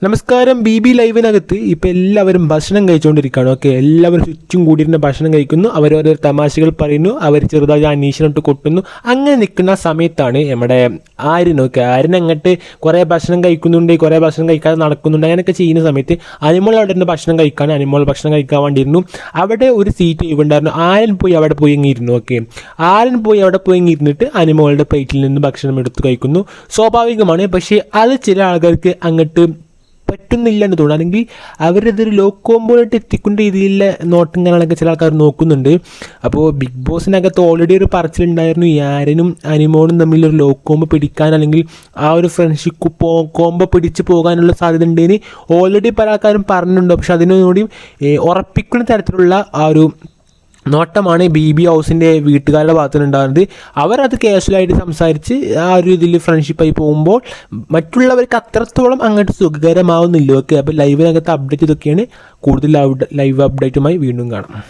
നമസ്കാരം. BB ലൈവിനകത്ത് ഇപ്പോൾ എല്ലാവരും ഭക്ഷണം കഴിച്ചുകൊണ്ടിരിക്കുകയാണ്. ഓക്കെ, എല്ലാവരും ചുറ്റും കൂടിയിരുന്ന ഭക്ഷണം കഴിക്കുന്നു, അവരോരോ തമാശകൾ പറയുന്നു, അവർ ചെറുതായി അന്വേഷണമിട്ട് കൊട്ടുന്നു. അങ്ങനെ നിൽക്കുന്ന സമയത്താണ് നമ്മുടെ ആര്യൻ അങ്ങോട്ട് കുറേ ഭക്ഷണം കഴിക്കുന്നുണ്ട്, കുറേ ഭക്ഷണം കഴിക്കാതെ നടക്കുന്നുണ്ട്. അങ്ങനെയൊക്കെ ചെയ്യുന്ന സമയത്ത് അനിമോൾ അവിടെ നിന്ന് ഭക്ഷണം കഴിക്കാൻ ഭക്ഷണം കഴിക്കാൻ വേണ്ടിയിരുന്നു. അവിടെ ഒരു സീറ്റ് ഒഴിവുണ്ടായിരുന്നു. ആര്യൻ പോയി അവിടെ പോയി ഇങ്ങിരുന്നു. ഓക്കെ, ആര്യൻ പോയി അവിടെ പോയി ഇങ്ങിരുന്നിട്ട് അനിമോളുടെ പ്ലേറ്റിൽ നിന്ന് ഭക്ഷണം എടുത്ത് കഴിക്കുന്നു. സ്വാഭാവികമാണ്. പക്ഷേ അത് ചില ആൾക്കാർക്ക് അങ്ങോട്ട് പറ്റുന്നില്ല എന്ന് തോന്നുന്നു. അല്ലെങ്കിൽ അവരതൊരു ലോ കോമ്പോയിട്ട് എത്തിക്കുന്ന രീതിയിലുള്ള നോട്ടങ്ങളൊക്കെ ചില ആൾക്കാർ നോക്കുന്നുണ്ട്. അപ്പോൾ ബിഗ് ബോസിനകത്ത് ഓൾറെഡി ഒരു പറച്ചിലുണ്ടായിരുന്നു, ഈ ആര്യനും അനിമോളും തമ്മിലൊരു ലോ കോമ്പോ പിടിക്കാൻ, അല്ലെങ്കിൽ ആ ഒരു ഫ്രണ്ട്ഷിപ്പ് കോമ്പോ പിടിച്ച് പോകാനുള്ള സാധ്യത ഉണ്ടെന്ന് ഓൾറെഡി പല ആൾക്കാരും പറഞ്ഞിട്ടുണ്ട്. പക്ഷെ അതിനോടുകൂടി ഉറപ്പിക്കുന്ന തരത്തിലുള്ള ആ ഒരു നോട്ടമാണ് BB ഹൗസിൻ്റെ വീട്ടുകാരുടെ ഭാഗത്തുനിന്നുണ്ടാകുന്നത്. അവരത് കാഷ്വലായിട്ട് സംസാരിച്ച് ആ ഒരു ഇതിൽ ഫ്രണ്ട്ഷിപ്പായി പോകുമ്പോൾ മറ്റുള്ളവർക്ക് അത്രത്തോളം അങ്ങോട്ട് സുഖകരമാവുന്നില്ല. ഓക്കെ, അപ്പോൾ ലൈവിനകത്ത് അപ്ഡേറ്റ് ഇതൊക്കെയാണ്. കൂടുതൽ ലൈവ് അപ്ഡേറ്റുമായി വീണ്ടും കാണാം.